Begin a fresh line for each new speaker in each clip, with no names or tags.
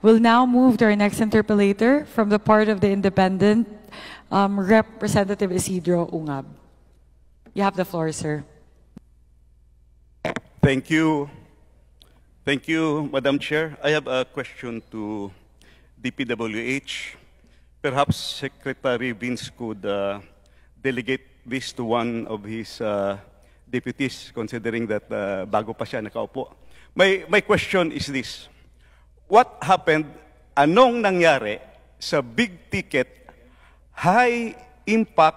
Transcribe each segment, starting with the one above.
We'll now move to our next interpellator from the part of the independent, Representative Isidro Ungab. You have the floor, sir.
Thank you. Thank you, Madam Chair. I have a question to DPWH. Perhaps Secretary Vince could delegate this to one of his deputies, considering that bago pa siya nakaupo. My question is this. What happened, anong nangyari sa big ticket, high impact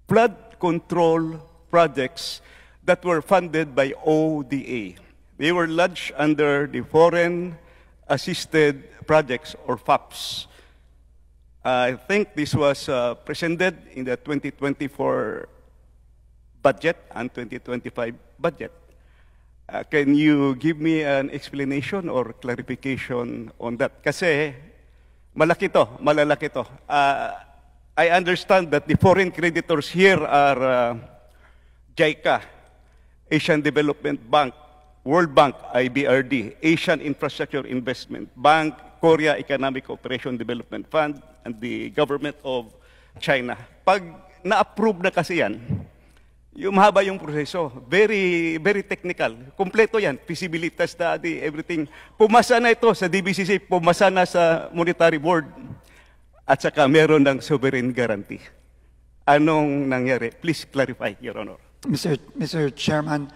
flood control projects that were funded by ODA? They were lodged under the Foreign Assisted Projects, or FAPs. I think this was presented in the 2024 budget and 2025 budget. Can you give me an explanation or clarification on that? Kasi malaki to, malalaki to. I understand that the foreign creditors here are JICA, Asian Development Bank, World Bank, IBRD, Asian Infrastructure Investment Bank, Korea Economic Cooperation Development Fund, and the government of China. Pag na-approve na kasi yan, yung mahaba yung proseso, very technical. Kompleto yan, feasibility study, everything. Pumasa na ito sa DBCC, pumasa na sa Monetary Board, at saka meron ng sovereign guarantee. Anong nangyari? Please clarify, Your Honor.
Mr. Chairman,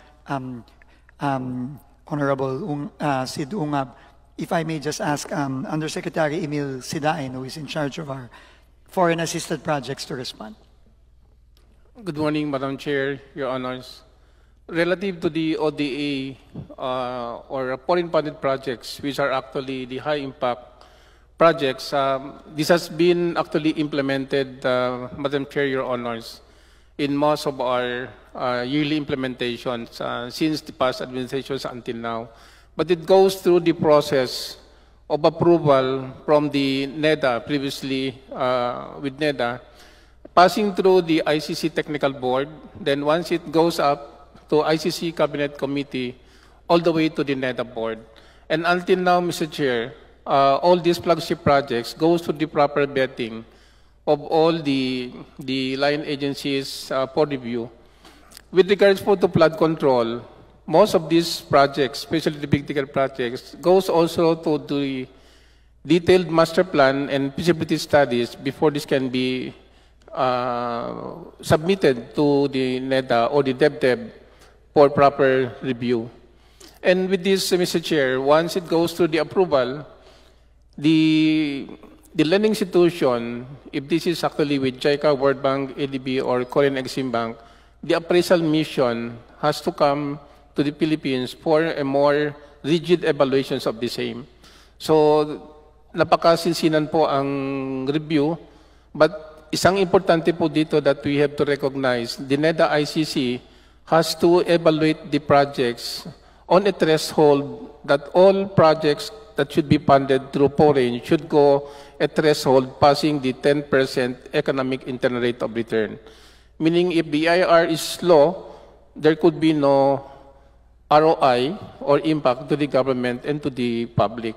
Honorable Sid Ungab, if I may just ask Undersecretary Emil Sidain, who is in charge of our foreign assisted projects, to respond.
Good morning, Madam Chair, Your Honors. Relative to the ODA or foreign funded projects, which are actually the high impact projects, this has been actually implemented, Madam Chair, Your Honors, in most of our yearly implementations since the past administrations until now. But it goes through the process of approval from the NEDA, previously with NEDA, passing through the ICC Technical Board, then once it goes up to ICC Cabinet Committee, all the way to the NEDA Board. And until now, Mr. Chair, all these flagship projects goes to the proper vetting of all the line agencies for review. With regards to flood control, most of these projects, especially the big ticket projects, goes also to the detailed master plan and feasibility studies before this can be submitted to the NEDA or the DepDep for proper review. And with this, Mr. Chair, once it goes through the approval, the lending institution, if this is actually with JICA, World Bank, ADB, or Korean Exim Bank, the appraisal mission has to come to the Philippines for a more rigid evaluations of the same. So, napakasinsinan po ang review, but isang importante po dito that we have to recognize, the NEDA ICC has to evaluate the projects on a threshold that all projects that should be funded through foreign should go a threshold passing the 10% economic internal rate of return. Meaning if the IR is low, there could be no ROI or impact to the government and to the public.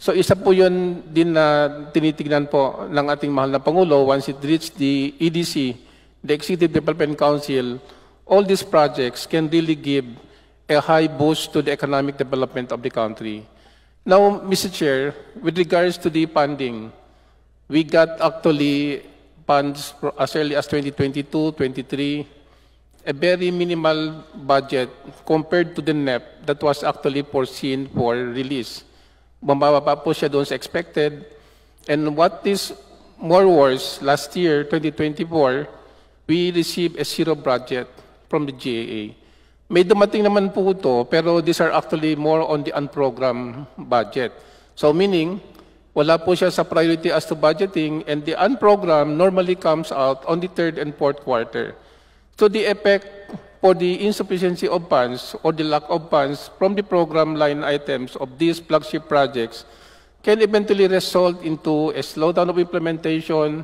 So isa po yun din na tinitignan po ng ating mahal na Pangulo once it reaches the EDC, the Executive Development Council, all these projects can really give a high boost to the economic development of the country. Now, Mr. Chair, with regards to the funding, we got actually funds as early as 2022, 23, a very minimal budget compared to the NEP that was actually foreseen for release. Bumababa po siya doon sa expected. And what is more worse, last year, 2024, we received a zero budget from the GAA. May dumating naman po ito, pero these are actually more on the unprogrammed budget. So meaning, wala po siya sa priority as to budgeting, and the unprogrammed normally comes out on the third and fourth quarter. So the effect for the insufficiency of funds or the lack of funds from the program line items of these flagship projects can eventually result into a slowdown of implementation,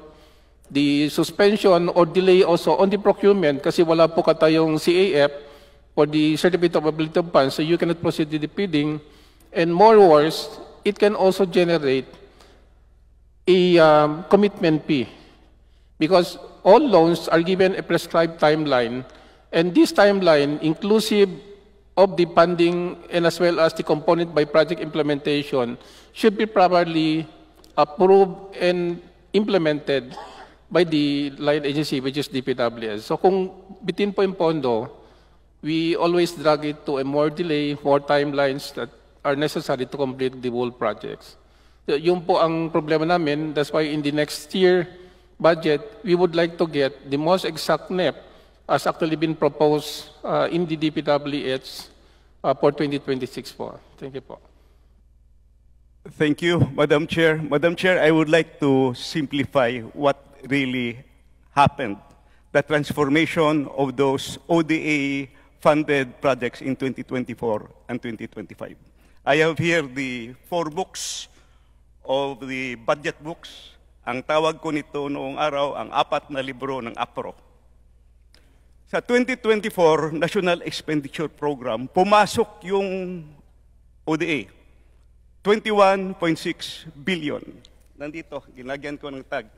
the suspension or delay also on the procurement kasi wala po katayong CAF or the Certificate of Ability of Funds, so you cannot proceed with the bidding. And more worse, it can also generate a commitment fee, because all loans are given a prescribed timeline, and this timeline, inclusive of the funding and as well as the component by project implementation, should be properly approved and implemented by the line agency, which is DPWS. So kung bitin po yung pondo, we always drag it to a more delay, more timelines that are necessary to complete the whole projects. Yun po ang problema namin. That's why in the next year budget, we would like to get the most exact NEP as actually been proposed in the DPWH for 2026 po. Thank you po.
Thank you, Madam Chair. Madam Chair, I would like to simplify what really happened, the transformation of those ODA-funded projects in 2024 and 2025. I have here the 4 books of the budget books. Ang tawag ko nito noong araw, ang 4 na libro ng APRO. Sa 2024 National Expenditure Program, pumasok yung ODA, 21.6 billion. Nandito, ginagyan ko ng tag.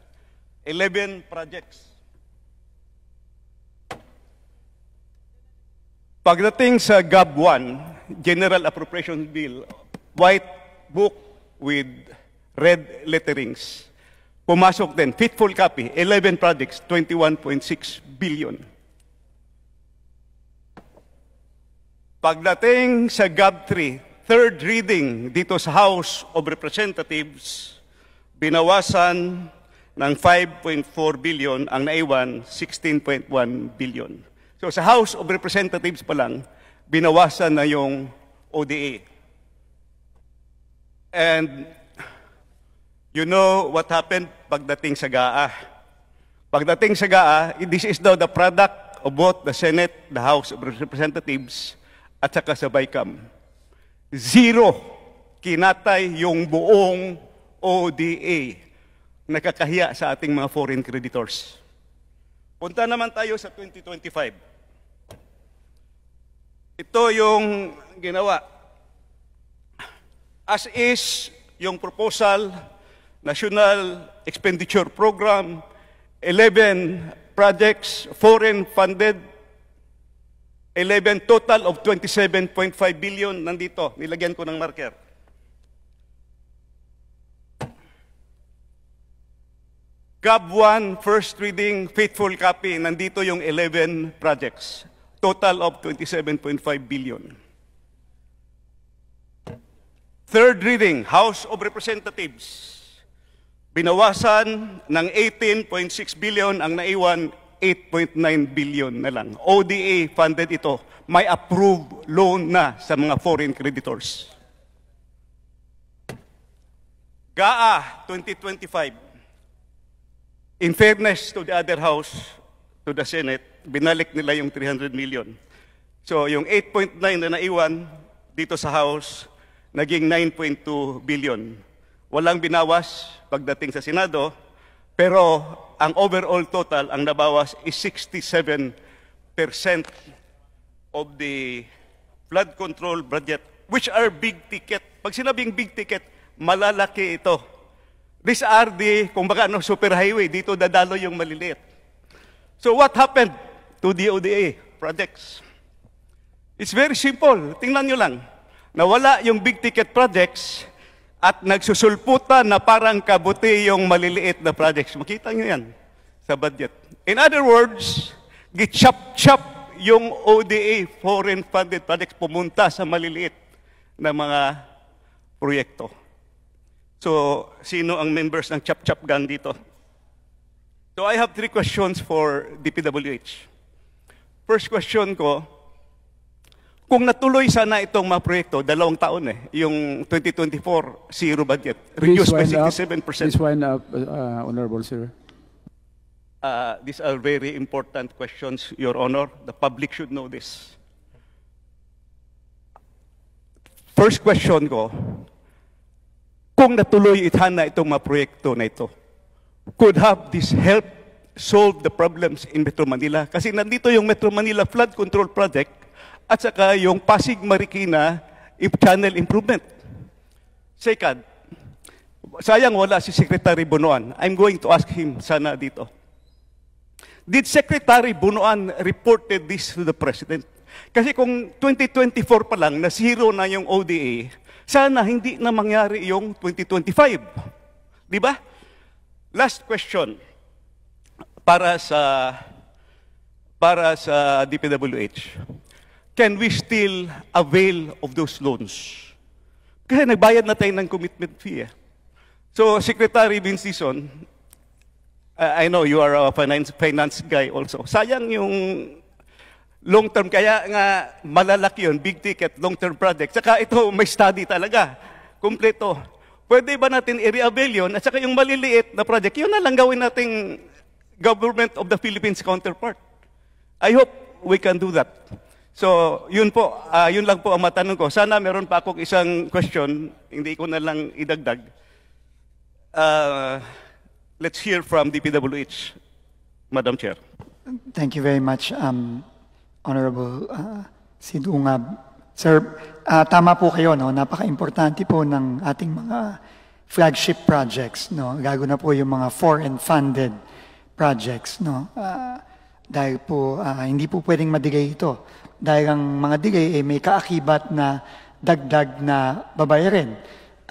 11 projects. Pagdating sa GAB 1, General Appropriation Bill, white book with red letterings, pumasok din, faithful copy, 11 projects, 21.6 billion. Pagdating sa GAB 3, third reading dito sa House of Representatives, binawasan ng 5.4 billion, ang naiwan 16.1 billion. So sa House of Representatives pa lang, binawasan na yung ODA. And you know what happened pagdating sa GAA. Pagdating sa GAA, this is now the product of both the Senate, the House of Representatives, at saka sa BICAM. 0 kinatay yung buong ODA. Nakakahiya sa ating mga foreign creditors. Punta naman tayo sa 2025. Ito yung ginawa. As is, yung proposal, National Expenditure Program, 11 projects, foreign funded, 11 total of 27.5 billion. Nandito, nilagyan ko ng marker. GAB 1, first reading, faithful copy, nandito yung 11 projects. Total of 27.5 billion. Third reading, House of Representatives. Binawasan ng 18.6 billion, ang naiwan 8.9 billion na lang. ODA funded ito. May approved loan na sa mga foreign creditors. GAA 2025. In fairness to the other house, to the Senate, binalik nila yung 300 million. So yung 8.9 na naiwan dito sa House, naging 9.2 billion. Walang binawas pagdating sa Senado, pero ang overall total, ang nabawas is 67% of the flood control budget, which are big ticket. Pag sinabing big ticket, malalaki ito. These are the, kumbaga, superhighway, dito dadalo yung maliliit. So what happened to the ODA projects? It's very simple. Tingnan nyo lang. Nawala yung big ticket projects at nagsusulputan na parang kabuti yung maliliit na projects. Makita nyo yan sa budget. In other words, gichap-chap yung ODA foreign funded projects pumunta sa maliliit na mga proyekto. So, sino ang members ng chap-chap gang dito? So, I have 3 questions for DPWH. First question ko, kung natuloy sana itong mga proyekto, 2 taon yung 2024 zero budget, reduced by 67%.
Please wind up, Honorable Sir.
These are very important questions, Your Honor. The public should know this. First question ko, kung natuloy itana itong mga proyekto na ito, could have this help solve the problems in Metro Manila? Kasi nandito yung Metro Manila Flood Control Project at saka yung Pasig Marikina Channel Improvement. Second, sayang wala si Secretary Bunuan. I'm going to ask him sana dito. Did Secretary Bunuan reported this to the President? Kasi kung 2024 pa lang, na zero na yung ODA, sana hindi na mangyari yung 2025. Di ba? Last question para sa DPWH. Can we still avail of those loans? Kasi nagbayad na tayo ng commitment fee. So, Secretary Vincison, I know you are a finance guy also. Sayang yung long-term, kaya nga malalaki yun, big ticket, long-term project. Saka ito, may study talaga, kumpleto. Pwede ba natin i-reavail yun? At saka yung maliliit na project, yun na lang gawin nating Government of the Philippines counterpart. I hope we can do that. So, yun po, yun lang po ang matanong ko. Sana meron pa akong isang question, hindi ko na lang idagdag. Let's hear from DPWH, Madam Chair.
Thank you very much, Honorable Sid Ungab. Sir, tama po kayo, no? Napaka-importante po ng ating mga flagship projects, no? Gago na po yung mga foreign-funded projects, no? Dahil po, hindi po pwedeng madigay ito. Dahil ang mga digay may kaakibat na dagdag na babayarin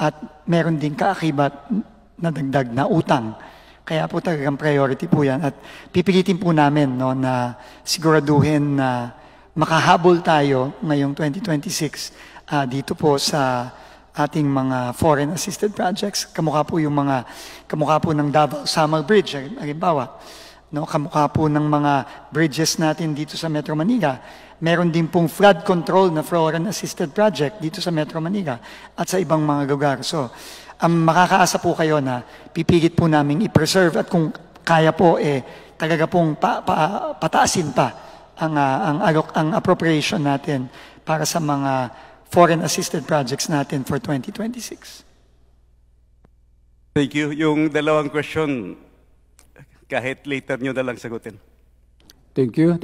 at meron din kaakibat na dagdag na utang. Kaya po talagang priority po yan. At pipilitin po namin, no, na siguraduhin na makahabol tayo ngayong 2026 dito po sa ating mga foreign assisted projects. Kamukha po ng Davao Samal Bridge, halimbawa. No, kamukha po ng mga bridges natin dito sa Metro Manila. Meron din pong flood control na foreign assisted project dito sa Metro Manila at sa ibang mga lugar. So, makakaasa po kayo na pipilit po namin i-preserve at kung kaya po, talaga pong pataasin pa ang appropriation natin para sa mga foreign assisted projects natin for 2026.
Thank you. Yung dalawang question, kahit later nyo na lang sagutin.
Thank you.